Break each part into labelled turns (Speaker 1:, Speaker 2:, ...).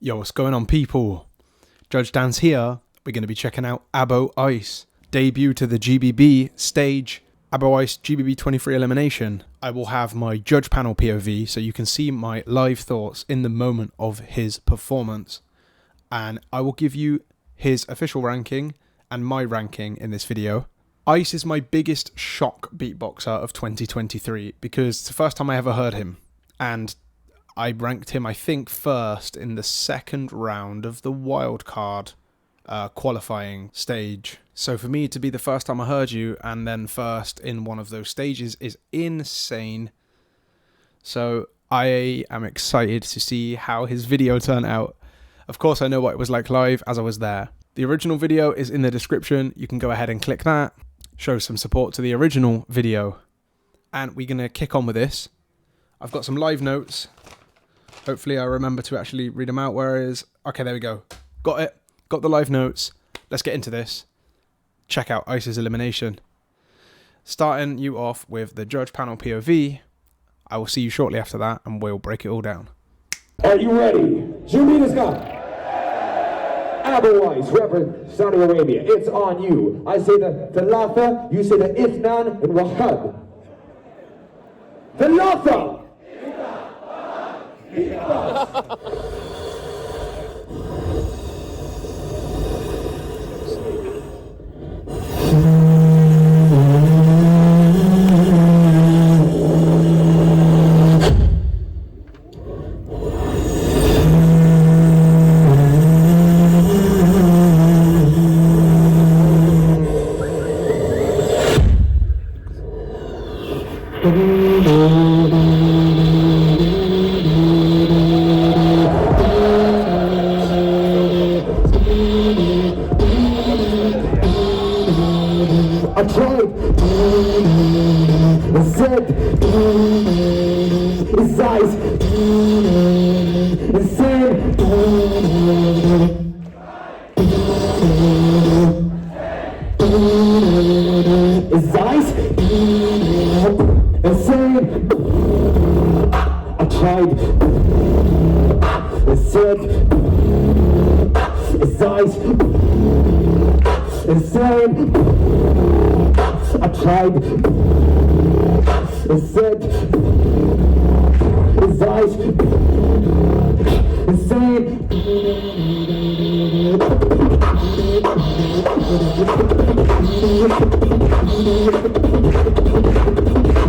Speaker 1: Yo, what's going on, people? Judge Dan's here. We're going to be checking out Abo Ice, debut to the GBB stage, Abo Ice GBB23 Elimination. I will have my judge panel POV so you can see my live thoughts in the moment of his performance. And I will give you his official ranking and my ranking in this video. Ice is my biggest shock beatboxer of 2023 because it's the first time I ever heard him. And I ranked him, I think, first in the second round of the wildcard qualifying stage. So for me to be the first time I heard you and then first in one of those stages is insane. So I am excited to see how his video turned out. Of course, I know what it was like live as I was there. The original video is in the description. You can go ahead and click that. Show some support to the original video. And we're going to kick on with this. I've got some live notes. Hopefully I remember to actually read them out. Where is... Okay, there we go. Got it. Got the live notes. Let's get into this. Check out Ice's Elimination. Starting you off with the judge panel POV. I will see you shortly after that and we'll break it all down.
Speaker 2: Are you ready? Jumina's gone. Abo Ice, represent Saudi Arabia. It's on you. I say the Thalatha, you say the Ithnan and Wahad. Thalatha! I tried, I said, his eyes, his said, his eyes, and said, I tried, I said, his eyes, and said, I tried, and said, his eyes, and said,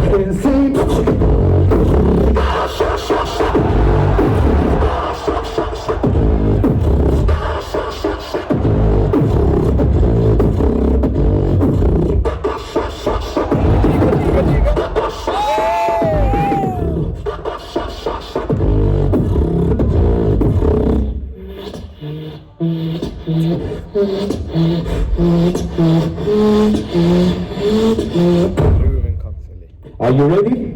Speaker 2: and said, Are you ready?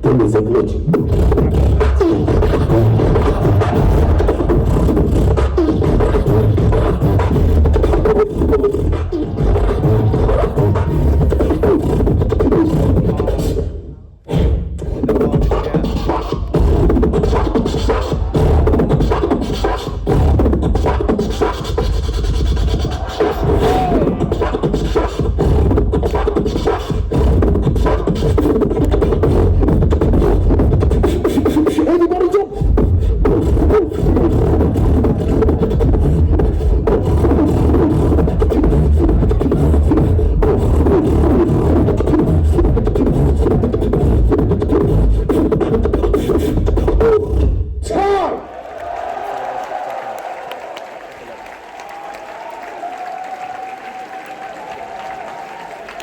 Speaker 2: There is a glitch.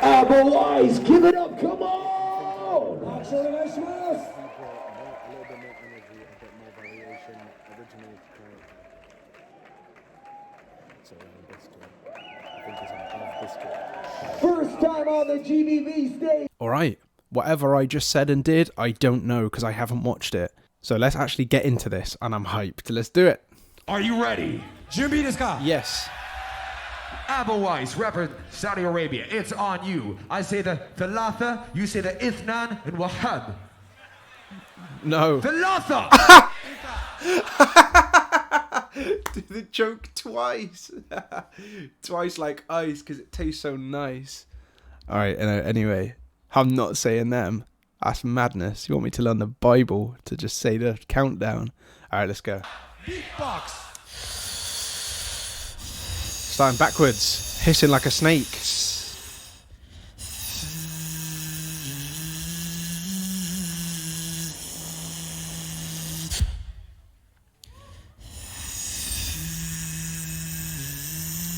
Speaker 2: Abo Ice, give it up, come on! First time on the GBB stage.
Speaker 1: Alright, whatever I just said and did, I don't know because I haven't watched it. So let's actually get into this, and I'm hyped. Let's do it.
Speaker 2: Are you ready?
Speaker 1: Yes.
Speaker 2: Abo Ice, rapper Saudi Arabia. It's on you. I say the Thalatha, you say the Ithnan and Wahab.
Speaker 1: No.
Speaker 2: Thalatha!
Speaker 1: Do the joke twice. Twice like ice because it tastes so nice. Alright, anyway, I'm not saying them. That's madness. You want me to learn the Bible to just say the countdown? Alright, let's go.
Speaker 2: Beatbox.
Speaker 1: Starting backwards, hissing like a snake.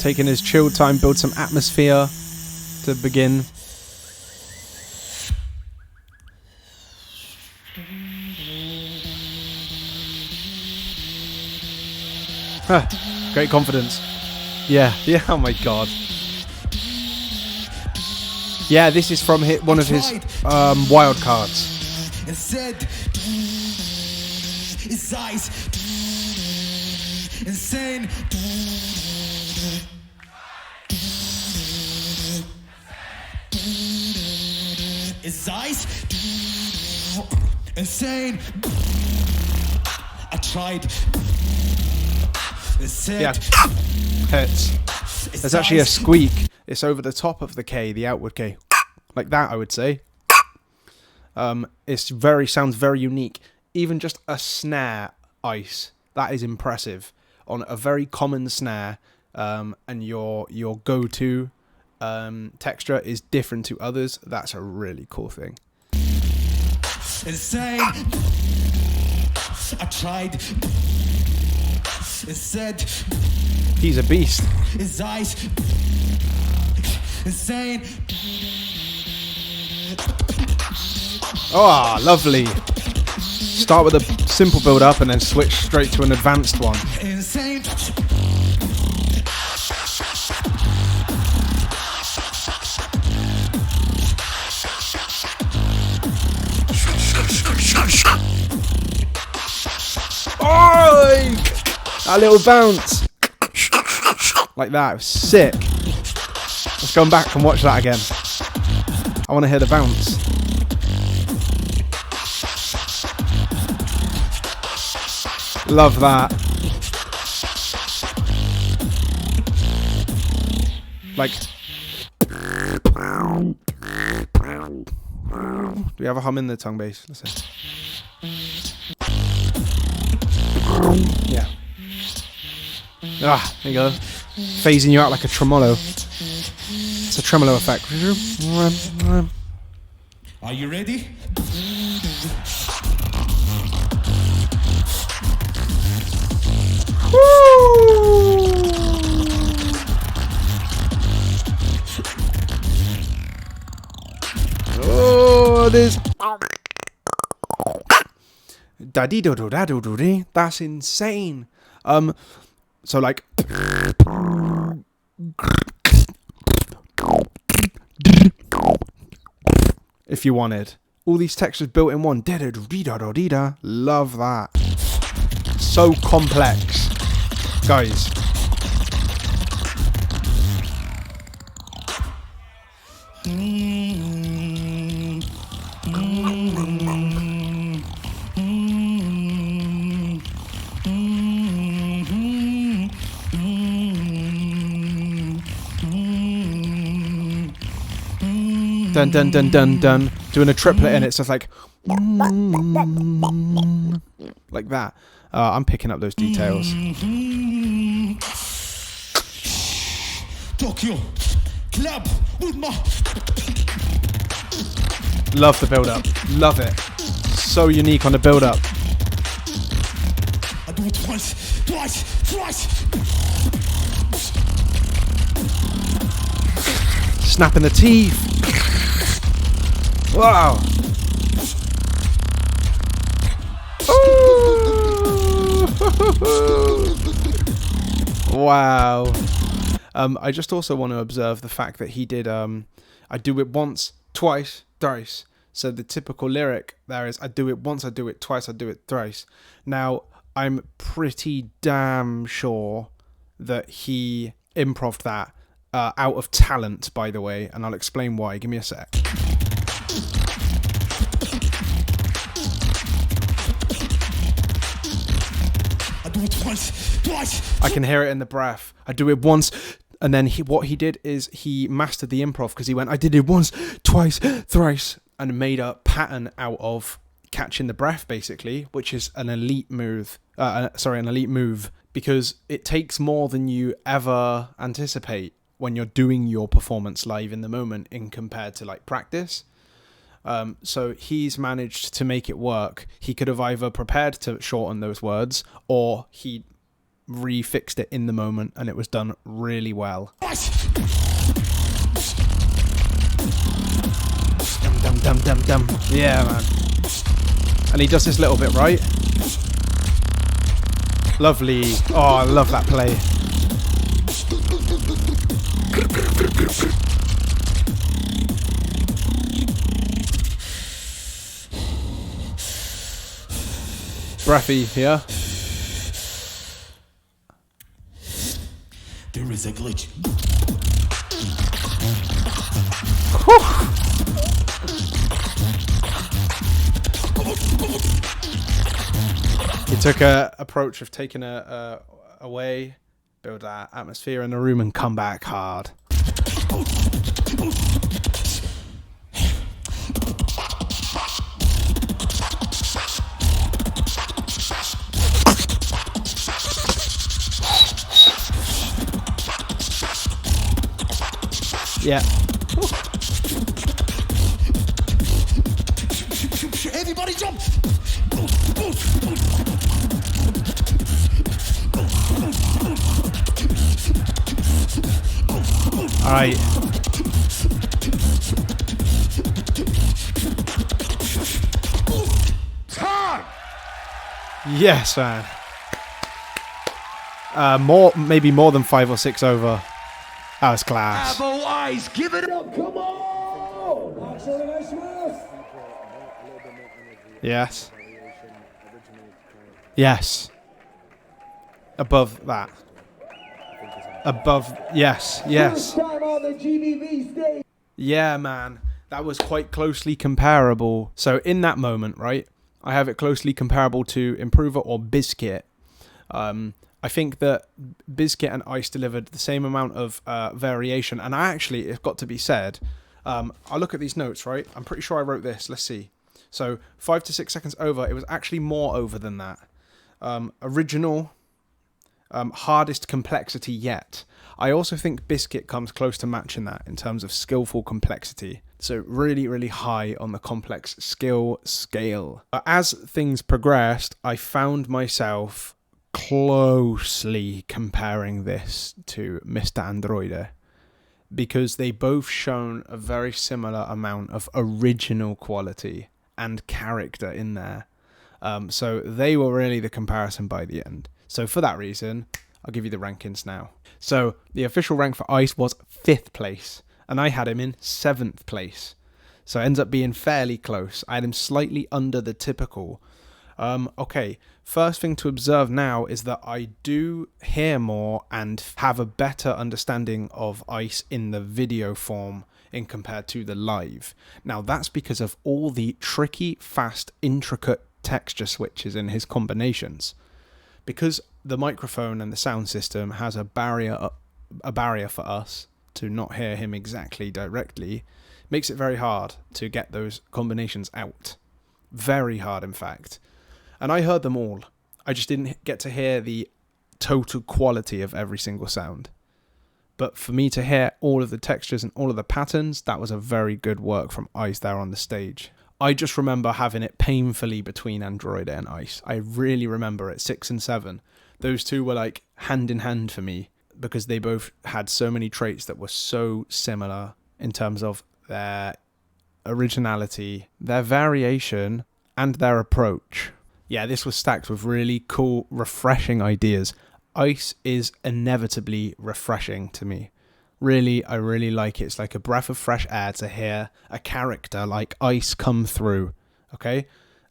Speaker 1: Taking his chill time, build some atmosphere to begin. Huh, great confidence. Yeah, oh my god. Yeah, this is from one of his wild cards.
Speaker 3: Instead, his eyes insane. His eyes insane. I tried.
Speaker 1: Yeah, hurts. There's actually a squeak. It's over the top of the K, the outward K, like that. I would say. It's sounds very unique. Even just a snare ice, that is impressive on a very common snare. And your go-to texture is different to others. That's a really cool thing.
Speaker 3: Insane. I tried. It said
Speaker 1: he's a beast.
Speaker 3: His eyes insane.
Speaker 1: Oh, lovely. Start with a simple build up and then switch straight to an advanced one.
Speaker 3: Insane.
Speaker 1: Oh, that little bounce. Like that. It was sick. Let's go back and watch that again. I want to hear the bounce. Love that. Like, do we have a hum in the tongue bass? Listen. Yeah. Ah, there you go. Phasing you out like a tremolo. It's a tremolo effect.
Speaker 3: Are you ready?
Speaker 1: Oh, this. Da-dee-do-do-da-do-do-dee. That's insane. So like. If you wanted. All these textures built in one. Da-da-do-dee-da-do-dee-da. Love that. So complex. Guys. Dun dun dun dun dun. Doing a triplet in it, so it's like that. I'm picking up those details.
Speaker 3: Tokyo Club with my
Speaker 1: Love the build up. Love it. So unique on the build up.
Speaker 3: I do it once, twice.
Speaker 1: Snapping the teeth. Wow. Wow. I just also want to observe the fact that he did I do it once, twice, thrice. So the typical lyric there is I do it once, I do it twice, I do it thrice. Now, I'm pretty damn sure that he improv'd that out of talent, by the way, and I'll explain why. Give me a sec.
Speaker 3: I do it once, twice.
Speaker 1: I can hear it in the breath. I do it once, and then what he did is he mastered the improv because he went, I did it once, twice, thrice, and made a pattern out of catching the breath, basically, which is an elite move. An elite move, because it takes more than you ever anticipate when you're doing your performance live in the moment in compared to like practice. So he's managed to make it work. He could have either prepared to shorten those words or he refixed it in the moment and it was done really well. Dum dum dum dum dum. Yeah, man. And he does this little bit, right? Lovely. Oh, I love that play. Breathy here.
Speaker 3: There is a glitch.
Speaker 1: He took a approach of taking away, build that atmosphere in the room, and come back hard. Yeah.
Speaker 3: Everybody jump!
Speaker 1: All right.
Speaker 2: Time!
Speaker 1: Yes, man. Maybe more than 5 or 6 over. That was class.
Speaker 2: Abo Ice, give it up, come on!
Speaker 1: Yes. Yes. Above that. Above. Yes. Yes.
Speaker 2: First time on the GBB stage.
Speaker 1: Yeah, man. That was quite closely comparable. So in that moment, right, I have it closely comparable to Improver or Biscuit. I think that Biscuit and Ice delivered the same amount of variation. And actually, it's got to be said, I'll look at these notes, right? I'm pretty sure I wrote this. Let's see. So 5 to 6 seconds over. It was actually more over than that. Original, hardest complexity yet. I also think Biscuit comes close to matching that in terms of skillful complexity. So really, really high on the complex skill scale. As things progressed, I found myself closely comparing this to Mr. Androide, because they both shown a very similar amount of original quality and character in there. So they were really the comparison by the end. So for that reason, I'll give you the rankings now. So the official rank for Ice was 5th place, and I had him in 7th place. So it ends up being fairly close. I had him slightly under the typical. Okay, first thing to observe now is that I do hear more and have a better understanding of Ice in the video form in compared to the live. Now that's because of all the tricky, fast, intricate texture switches in his combinations. Because the microphone and the sound system has a barrier for us to not hear him exactly directly, makes it very hard to get those combinations out. Very hard, in fact. And I heard them all. I just didn't get to hear the total quality of every single sound. But for me to hear all of the textures and all of the patterns, that was a very good work from Ice there on the stage. I just remember having it painfully between Android and Ice. I really remember it, 6 and 7. Those two were like hand in hand for me because they both had so many traits that were so similar in terms of their originality, their variation, and their approach. Yeah, this was stacked with really cool, refreshing ideas. Ice is inevitably refreshing to me. Really, I really like it. It's like a breath of fresh air to hear a character like Ice come through. Okay?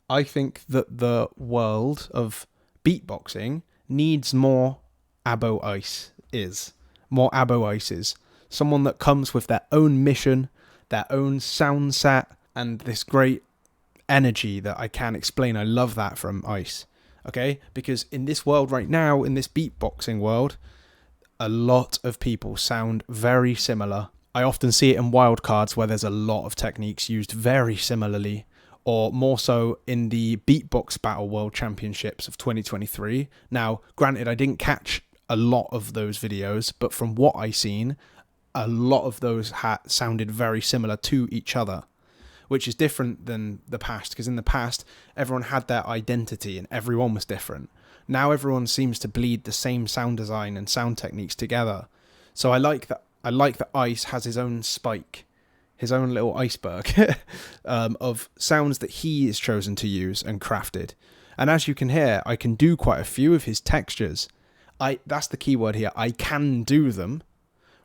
Speaker 1: I think that the world of beatboxing needs more Abo Ice is. More Abo Ices. Someone that comes with their own mission, their own sound set, and this great energy that I can't explain. I love that from Ice. Okay? Because in this world right now, in this beatboxing world, a lot of people sound very similar. I often see it in wildcards where there's a lot of techniques used very similarly, or more so in the Beatbox Battle World Championships of 2023. Now, granted, I didn't catch a lot of those videos, but from what I seen, a lot of those sounded very similar to each other, which is different than the past, because in the past, everyone had their identity and everyone was different. Now everyone seems to bleed the same sound design and sound techniques together. So I like that Ice has his own spike, his own little iceberg of sounds that he is chosen to use and crafted. And as you can hear, I can do quite a few of his textures. That's the key word here. I can do them,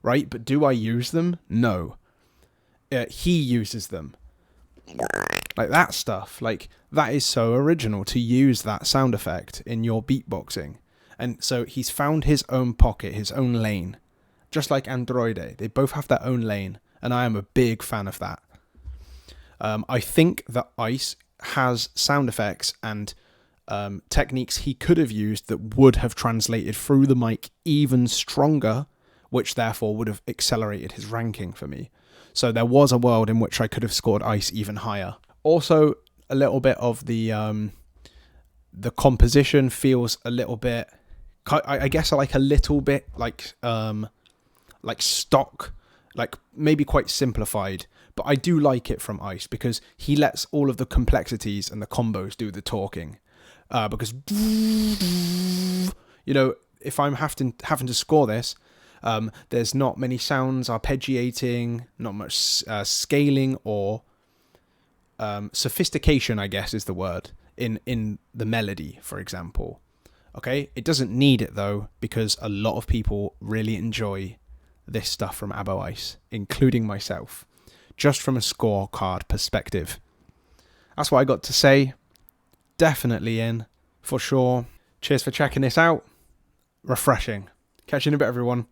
Speaker 1: right? But do I use them? No. He uses them. Like that stuff, like that is so original to use that sound effect in your beatboxing. And so he's found his own pocket, his own lane, just like Androide. They both have their own lane, and I am a big fan of that. I think that Ice has sound effects and techniques he could have used that would have translated through the mic even stronger, which therefore would have accelerated his ranking for me. So there was a world in which I could have scored Ice even higher. Also, a little bit of the composition feels a little bit, I guess, like a little bit like stock, like maybe quite simplified. But I do like it from Ice because he lets all of the complexities and the combos do the talking. Because you know, if I'm having to score this, there's not many sounds arpeggiating, not much scaling or sophistication, I guess is the word, in the melody, for example. Okay, it doesn't need it though, because a lot of people really enjoy this stuff from Abo Ice, including myself, just from a scorecard perspective. That's what I got to say. Definitely in, for sure. Cheers for checking this out. Refreshing. Catch you in a bit, everyone.